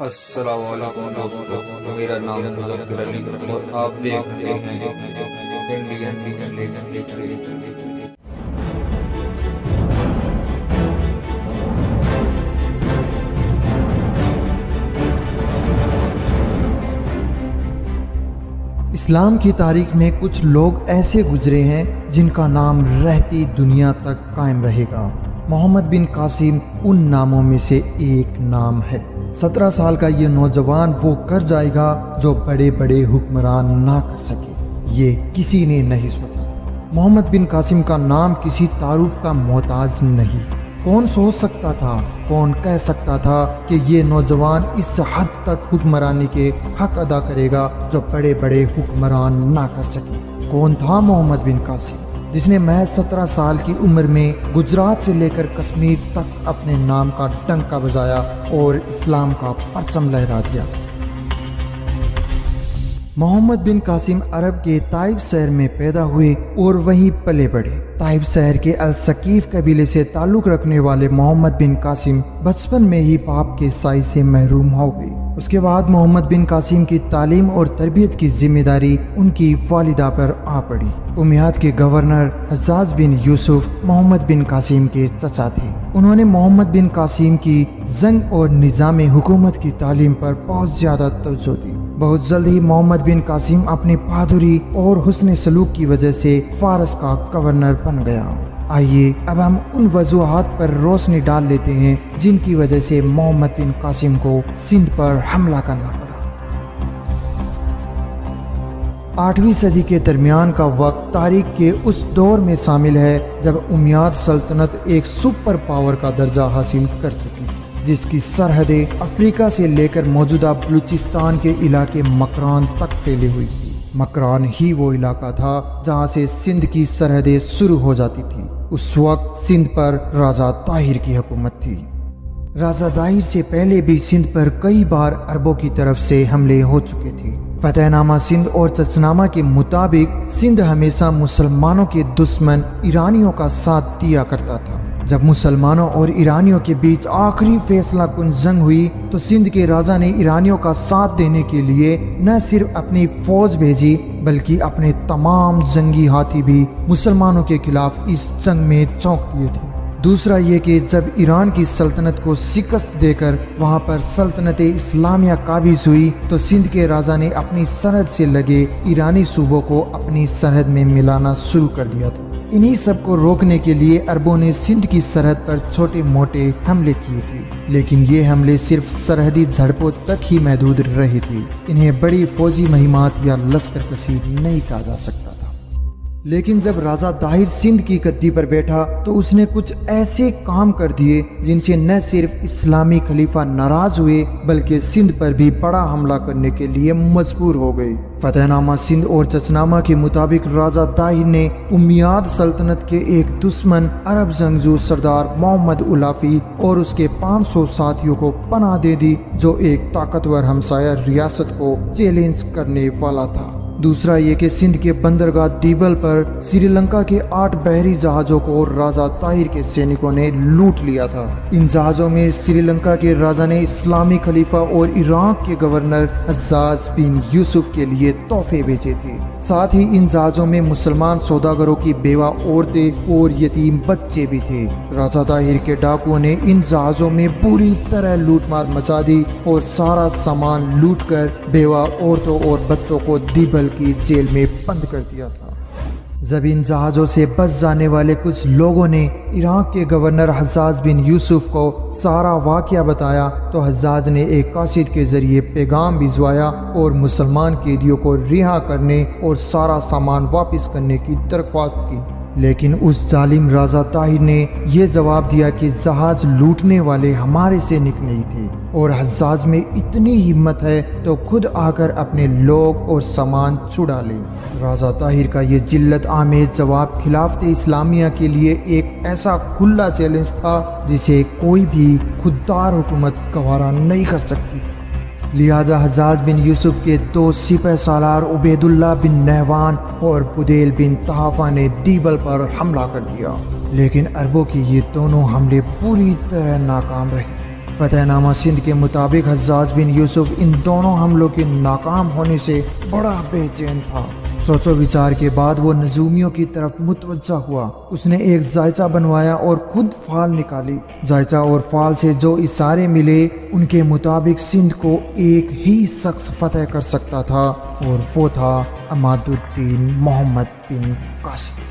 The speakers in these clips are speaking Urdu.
السلام علیکم دوستو، میرا نام مظفر علی اور آپ دیکھ رہے ہیں انڈین ہسٹری۔ اسلام کی تاریخ میں کچھ لوگ ایسے گزرے ہیں جن کا نام رہتی دنیا تک قائم رہے گا۔ محمد بن قاسم ان ناموں میں سے ایک نام ہے۔ 17 سال کا یہ نوجوان وہ کر جائے گا جو بڑے بڑے حکمران نہ کر سکے، یہ کسی نے نہیں سوچا تھا۔ محمد بن قاسم کا نام کسی تعارف کا محتاج نہیں۔ کون سوچ سکتا تھا، کون کہہ سکتا تھا کہ یہ نوجوان اس حد تک حکمرانی کے حق ادا کرے گا جو بڑے بڑے حکمران نہ کر سکے۔ کون تھا محمد بن قاسم، جس نے محض 17 سال کی عمر میں گجرات سے لے کر کشمیر تک اپنے نام کا ڈنکا بجایا اور اسلام کا پرچم لہرا دیا۔ محمد بن قاسم عرب کے طائف شہر میں پیدا ہوئے اور وہیں پلے بڑھے۔ طائف شہر کے الثقیف قبیلے سے تعلق رکھنے والے محمد بن قاسم بچپن میں ہی باپ کے سائے سے محروم ہو گئے۔ اس کے بعد محمد بن قاسم کی تعلیم اور تربیت کی ذمہ داری ان کی والدہ پر آ پڑی۔ امیاد کے گورنر حجاج بن یوسف محمد بن قاسم کے چچا تھے۔ انہوں نے محمد بن قاسم کی جنگ اور نظام حکومت کی تعلیم پر بہت زیادہ توجہ دی۔ بہت جلد ہی محمد بن قاسم اپنی بہادری اور حسن سلوک کی وجہ سے فارس کا گورنر بن گیا۔ آئیے اب ہم ان وجوہات پر روشنی ڈال لیتے ہیں جن کی وجہ سے محمد بن قاسم کو سندھ پر حملہ کرنا پڑا۔ 8ویں صدی کے درمیان کا وقت تاریخ کے اس دور میں شامل ہے جب امیاد سلطنت ایک سپر پاور کا درجہ حاصل کر چکی تھی، جس کی سرحدیں افریقہ سے لے کر موجودہ بلوچستان کے علاقے مکران تک پھیلی ہوئی تھی۔ مکران ہی وہ علاقہ تھا جہاں سے سندھ کی سرحدیں شروع ہو جاتی تھی۔ اس وقت سندھ پر راجہ طاہر کی حکومت تھی۔ راجہ طاہر سے پہلے بھی سندھ پر کئی بار عربوں کی طرف سے حملے ہو چکے تھے۔ فتح نامہ سندھ اور چچنامہ کے مطابق سندھ ہمیشہ مسلمانوں کے دشمن ایرانیوں کا ساتھ دیا کرتا تھا۔ جب مسلمانوں اور ایرانیوں کے بیچ آخری فیصلہ کن جنگ ہوئی تو سندھ کے راجا نے ایرانیوں کا ساتھ دینے کے لیے نہ صرف اپنی فوج بھیجی بلکہ اپنے تمام جنگی ہاتھی بھی مسلمانوں کے خلاف اس جنگ میں چونک دیے تھے۔ دوسرا یہ کہ جب ایران کی سلطنت کو شکست دے کر وہاں پر سلطنت اسلامیہ قابض ہوئی تو سندھ کے راجا نے اپنی سرحد سے لگے ایرانی صوبوں کو اپنی سرحد میں ملانا شروع کر دیا تھا۔ انہی سب کو روکنے کے لیے عربوں نے سندھ کی سرحد پر چھوٹے موٹے حملے کیے تھے، لیکن یہ حملے صرف سرحدی جھڑپوں تک ہی محدود رہے تھے۔ انہیں بڑی فوجی مہمات یا لشکر کشی نہیں کہا جا سکتا تھا۔ لیکن جب راجہ طاہر سندھ کی گدی پر بیٹھا تو اس نے کچھ ایسے کام کر دیے جن سے نہ صرف اسلامی خلیفہ ناراض ہوئے بلکہ سندھ پر بھی بڑا حملہ کرنے کے لیے مجبور ہو گئے۔ فتح نامہ سندھ اور چچنامہ کے مطابق راجہ طاہر نے امیاد سلطنت کے ایک دشمن عرب جنگجو سردار محمد الافی اور اس کے 500 ساتھیوں کو پناہ دے دی جو ایک طاقتور ہمسایہ ریاست کو چیلنج کرنے والا تھا۔ دوسرا یہ کہ سندھ کے بندرگاہ دیبل پر سری لنکا کے 8 بحری جہازوں کو راجہ طاہر کے سینکوں نے لوٹ لیا تھا۔ ان جہازوں میں سری لنکا کے راجا نے اسلامی خلیفہ اور عراق کے گورنر حجاج بن یوسف کے لیے تحفے بھیجے تھے۔ ساتھ ہی ان جہازوں میں مسلمان سوداگروں کی بیوہ عورتیں اور یتیم بچے بھی تھے۔ راجہ طاہر کے ڈاکوؤں نے ان جہازوں میں بری طرح لوٹ مار مچا دی اور سارا سامان لوٹ کر بیوہ عورتوں اور بچوں کو دیبل کی جیل میں بند کر دیا تھا۔ جب ان جہازوں سے بچ جانے والے کچھ لوگوں نے عراق کے گورنر حجاج بن یوسف کو سارا واقعہ بتایا تو حجاج نے ایک قاصد کے ذریعے پیغام بھجوایا اور مسلمان قیدیوں کو رہا کرنے اور سارا سامان واپس کرنے کی درخواست کی، لیکن اس ظالم راجہ طاہر نے یہ جواب دیا کہ جہاز لوٹنے والے ہمارے سے نک نہیں تھے اور حجاج میں اتنی ہمت ہے تو خود آ کر اپنے لوگ اور سامان چھڑا لے۔ راجہ طاہر کا یہ ذلت آمیز جواب خلافت اسلامیہ کے لیے ایک ایسا کھلا چیلنج تھا جسے کوئی بھی خوددار حکومت گوارا نہیں کر سکتی تھی۔ لہذا حجاج بن یوسف کے 2 سپہ سالار عبید اللہ بن نہوان اور بدیل بن طہافہ نے دیبل پر حملہ کر دیا، لیکن عربوں کے یہ دونوں حملے پوری طرح ناکام رہے۔ فتح نامہ سندھ کے مطابق حجاج بن یوسف ان دونوں حملوں کے ناکام ہونے سے بڑا بے چین تھا۔ سوچ و وچار کے بعد وہ نجومیوں کی طرف متوجہ ہوا۔ اس نے ایک ذائچہ بنوایا اور خود فال نکالی۔ ذائچہ اور فال سے جو اشارے ملے ان کے مطابق سندھ کو ایک ہی شخص فتح کر سکتا تھا اور وہ تھا عماد الدین محمد بن قاسم۔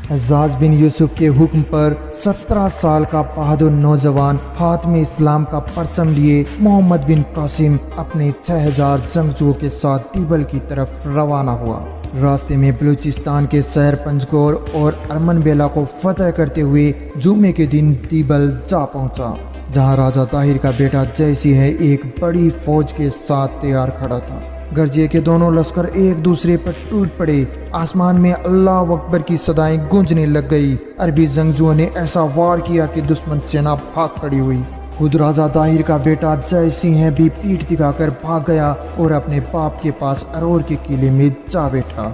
حجاج بن یوسف کے حکم پر 17 سال کا بہادر نوجوان ہاتھ میں اسلام کا پرچم لیے محمد بن قاسم اپنے 6000 جنگجوؤں کے ساتھ دیبل کی طرف روانہ ہوا۔ راستے میں بلوچستان کے شہر پنجگور اور ارمن بیلا کو فتح کرتے ہوئے جمعے کے دن دیبل جا پہنچا، جہاں راجہ طاہر کا بیٹا جے سنگھ ایک بڑی فوج کے ساتھ تیار کھڑا تھا۔ گرجے کے دونوں لشکر ایک دوسرے پر ٹوٹ پڑے۔ آسمان میں اللہ اکبر کی صدائیں گونجنے لگ گئی۔ عربی جنگجوؤں نے ایسا وار کیا کہ دشمن سینا بھاگ کھڑی ہوئی۔ خود راجہ طاہر کا بیٹا جے سنگھ بھی پیٹھ دکھا کر بھاگ گیا اور اپنے باپ کے پاس ارور کے قلعے میں جا بیٹھا۔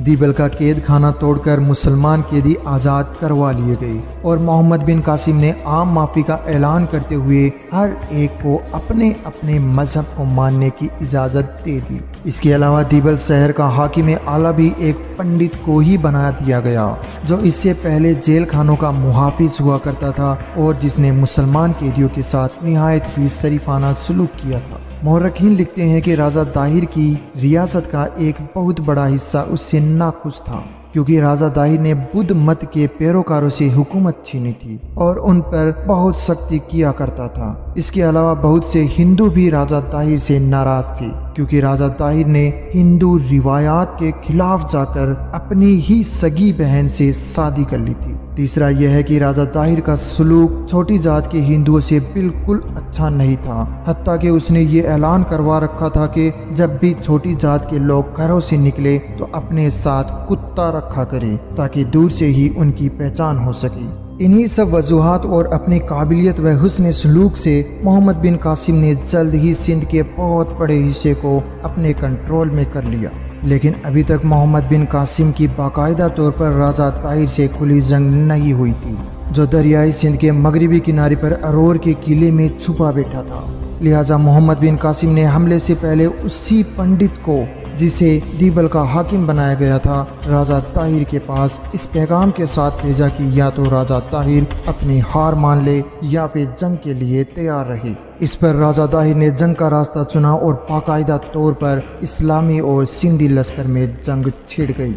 دیبل کا قید خانہ توڑ کر مسلمان قیدی آزاد کروا لیے گئے اور محمد بن قاسم نے عام معافی کا اعلان کرتے ہوئے ہر ایک کو اپنے اپنے مذہب کو ماننے کی اجازت دے دی۔ اس کے علاوہ دیبل شہر کا حاکم اعلیٰ بھی ایک پنڈت کو ہی بنا دیا گیا، جو اس سے پہلے جیل خانوں کا محافظ ہوا کرتا تھا اور جس نے مسلمان قیدیوں کے ساتھ نہایت ہی شریفانہ سلوک کیا تھا۔ مورخین لکھتے ہیں کہ راجہ طاہر کی ریاست کا ایک بہت بڑا حصہ اس سے ناخوش تھا، کیونکہ راجہ طاہر نے بدھ مت کے پیروکاروں سے حکومت چھینی تھی اور ان پر بہت سختی کیا کرتا تھا۔ اس کے علاوہ بہت سے ہندو بھی راجہ طاہر سے ناراض تھے، کیونکہ راجہ طاہر نے ہندو روایات کے خلاف جا کر اپنی ہی سگی بہن سے شادی کر لی تھی۔ تیسرا یہ ہے کہ راجہ طاہر کا سلوک چھوٹی ذات کے ہندوؤں سے بالکل اچھا نہیں تھا، حتیٰ کہ اس نے یہ اعلان کروا رکھا تھا کہ جب بھی چھوٹی ذات کے لوگ گھروں سے نکلے تو اپنے ساتھ کتا رکھا کرے تاکہ دور سے ہی ان کی پہچان ہو سکے۔ انہی سب وجوہات اور اپنی قابلیت و حسن سلوک سے محمد بن قاسم نے جلد ہی سندھ کے بہت بڑے حصے کو اپنے کنٹرول میں کر لیا، لیکن ابھی تک محمد بن قاسم کی باقاعدہ طور پر راجہ طاہر سے کھلی جنگ نہیں ہوئی تھی، جو دریائے سندھ کے مغربی کنارے پر ارور کے قلعے میں چھپا بیٹھا تھا۔ لہٰذا محمد بن قاسم نے حملے سے پہلے اسی پنڈت کو، جسے دیبل کا حاکم بنایا گیا تھا، راجہ طاہر کے پاس اس پیغام کے ساتھ بھیجا کہ یا تو راجہ طاہر اپنی ہار مان لے یا پھر جنگ کے لیے تیار رہے۔ اس پر راجہ طاہر نے جنگ کا راستہ چنا اور باقاعدہ طور پر اسلامی اور سندھی لشکر میں جنگ چھڑ گئی۔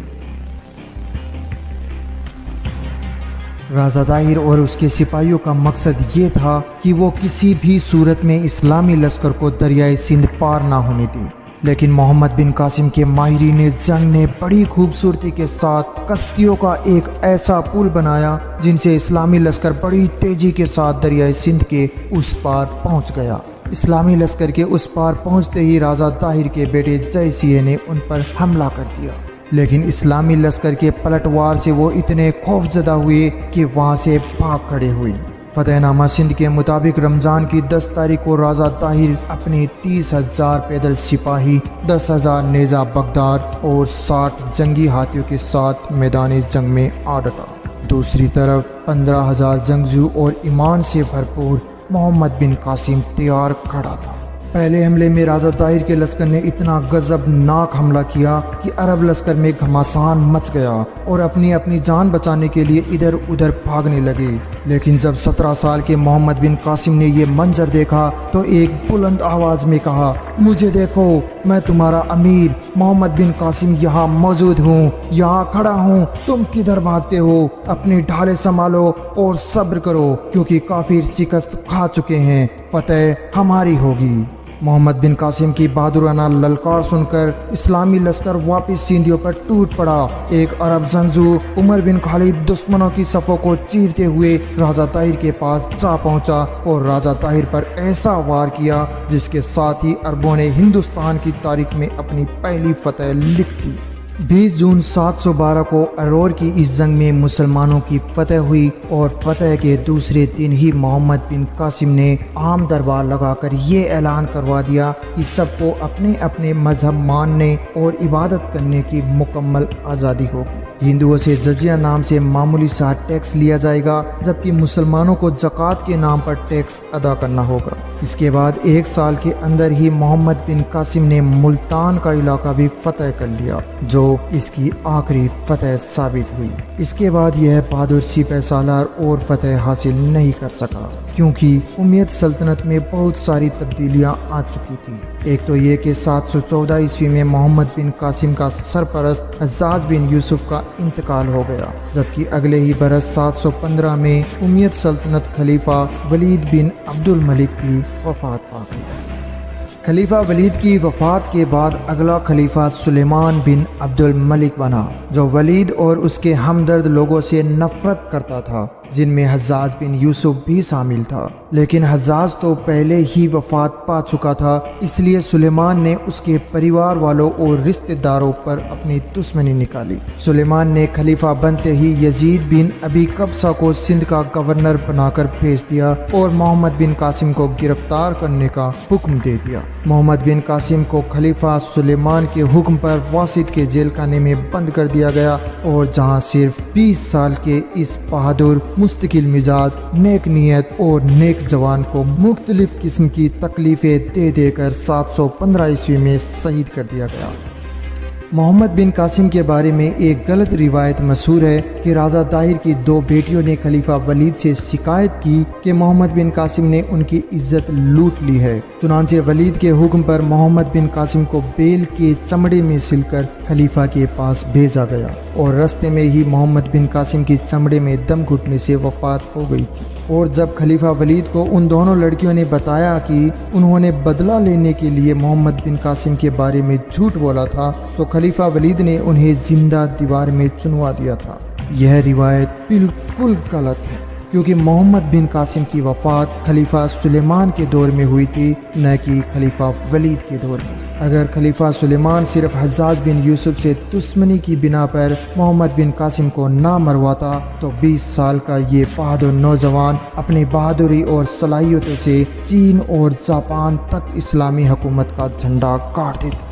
راجہ طاہر اور اس کے سپاہیوں کا مقصد یہ تھا کہ وہ کسی بھی صورت میں اسلامی لشکر کو دریائے سندھ پار نہ ہونے دیں، لیکن محمد بن قاسم کے ماہرین جنگ نے بڑی خوبصورتی کے ساتھ کشتیوں کا ایک ایسا پل بنایا جن سے اسلامی لشکر بڑی تیزی کے ساتھ دریائے سندھ کے اس پار پہنچ گیا۔ اسلامی لشکر کے اس پار پہنچتے ہی راجہ طاہر کے بیٹے جے سنگھ نے ان پر حملہ کر دیا، لیکن اسلامی لشکر کے پلٹوار سے وہ اتنے خوفزدہ ہوئے کہ وہاں سے بھاگ کھڑے ہوئے۔ فتح نامہ سندھ کے مطابق رمضان کی 10 تاریخ کو راجہ طاہر اپنے 30,000 پیدل سپاہی، 10,000 نیزہ بغدار اور 60 جنگی ہاتھیوں کے ساتھ میدان جنگ میں آ ڈٹا۔ دوسری طرف 15,000 جنگجو اور ایمان سے بھرپور محمد بن قاسم تیار کھڑا تھا۔ پہلے حملے میں راجہ طاہر کے لشکر نے اتنا غضبناک حملہ کیا کہ عرب لشکر میں گھمسان مچ گیا اور اپنی جان بچانے کے لیے ادھر ادھر بھاگنے لگے، لیکن جب 17 سال کے محمد بن قاسم نے یہ منظر دیکھا تو ایک بلند آواز میں کہا، مجھے دیکھو، میں تمہارا امیر محمد بن قاسم یہاں موجود ہوں، یہاں کھڑا ہوں، تم کدھر بھاگتے ہو؟ اپنی ڈھالیں سنبھالو اور صبر کرو، کیونکہ کافر شکست کھا چکے ہیں، فتح ہماری ہوگی۔ محمد بن قاسم کی بہادرانہ للکار سن کر اسلامی لشکر واپس سندھیوں پر ٹوٹ پڑا۔ ایک عرب جنگجو عمر بن خالد دشمنوں کی صفوں کو چیرتے ہوئے راجہ طاہر کے پاس جا پہنچا اور راجہ طاہر پر ایسا وار کیا جس کے ساتھ ہی عربوں نے ہندوستان کی تاریخ میں اپنی پہلی فتح لکھ دی۔ 20 جون 712 کو ارور کی اس جنگ میں مسلمانوں کی فتح ہوئی اور فتح کے دوسرے دن ہی محمد بن قاسم نے عام دربار لگا کر یہ اعلان کروا دیا کہ سب کو اپنے اپنے مذہب ماننے اور عبادت کرنے کی مکمل آزادی ہوگی۔ ہندوؤں سے جزیہ نام سے معمولی سا ٹیکس لیا جائے گا، جبکہ مسلمانوں کو زکوٰۃ کے نام پر ٹیکس ادا کرنا ہوگا۔ اس کے بعد 1 سال کے اندر ہی محمد بن قاسم نے ملتان کا علاقہ بھی فتح کر لیا، جو اس کی آخری فتح ثابت ہوئی۔ اس کے بعد یہ بہادر سپہ سالار اور فتح حاصل نہیں کر سکا، کیونکہ امیہ سلطنت میں بہت ساری تبدیلیاں آ چکی تھی۔ ایک تو یہ کہ 714 عیسوی میں محمد بن قاسم کا سرپرست حجاج بن یوسف کا انتقال ہو گیا، جبکہ اگلے ہی برس 715 میں امیہ سلطنت خلیفہ ولید بن عبد الملک کی وفات پا گئی۔ خلیفہ ولید کی وفات کے بعد اگلا خلیفہ سلیمان بن عبد الملک بنا، جو ولید اور اس کے ہمدرد لوگوں سے نفرت کرتا تھا، جن میں حجاج بن یوسف بھی شامل تھا۔ لیکن حجاج تو پہلے ہی وفات پا چکا تھا، اس لیے سلیمان نے اس کے پریوار والوں اور رشتہ داروں پر اپنی دشمنی نکالی۔ سلیمان نے خلیفہ بنتے ہی یزید بن ابی قبصہ کو سندھ کا گورنر بنا کر بھیج دیا اور محمد بن قاسم کو گرفتار کرنے کا حکم دے دیا۔ محمد بن قاسم کو خلیفہ سلیمان کے حکم پر واسط کے جیل خانے میں بند کر دیا گیا، اور جہاں صرف 20 سال کے اس بہادر، مستقل مزاج، نیک نیت اور نیک جوان کو مختلف قسم کی تکلیفیں دے دے کر 715 عیسوی میں شہید کر دیا گیا۔ محمد بن قاسم کے بارے میں ایک غلط روایت مشہور ہے کہ راجہ طاہر کی 2 بیٹیوں نے خلیفہ ولید سے شکایت کی کہ محمد بن قاسم نے ان کی عزت لوٹ لی ہے۔ چنانچہ ولید کے حکم پر محمد بن قاسم کو بیل کے چمڑے میں سل کر خلیفہ کے پاس بھیجا گیا، اور راستے میں ہی محمد بن قاسم کی چمڑے میں دم گھٹنے سے وفات ہو گئی تھی۔ اور جب خلیفہ ولید کو ان دونوں لڑکیوں نے بتایا کہ انہوں نے بدلہ لینے کے لیے محمد بن قاسم کے بارے میں جھوٹ بولا تھا، تو خلیفہ ولید نے انہیں زندہ دیوار میں چنوا دیا تھا۔ یہ روایت بالکل غلط ہے، کیونکہ محمد بن قاسم کی وفات خلیفہ سلیمان کے دور میں ہوئی تھی، نہ کہ خلیفہ ولید کے دور میں۔ اگر خلیفہ سلیمان صرف حجاج بن یوسف سے دشمنی کی بنا پر محمد بن قاسم کو نہ مرواتا، تو 20 سال کا یہ بہادر نوجوان اپنی بہادری اور صلاحیتوں سے چین اور جاپان تک اسلامی حکومت کا جھنڈا گاڑ دیتا۔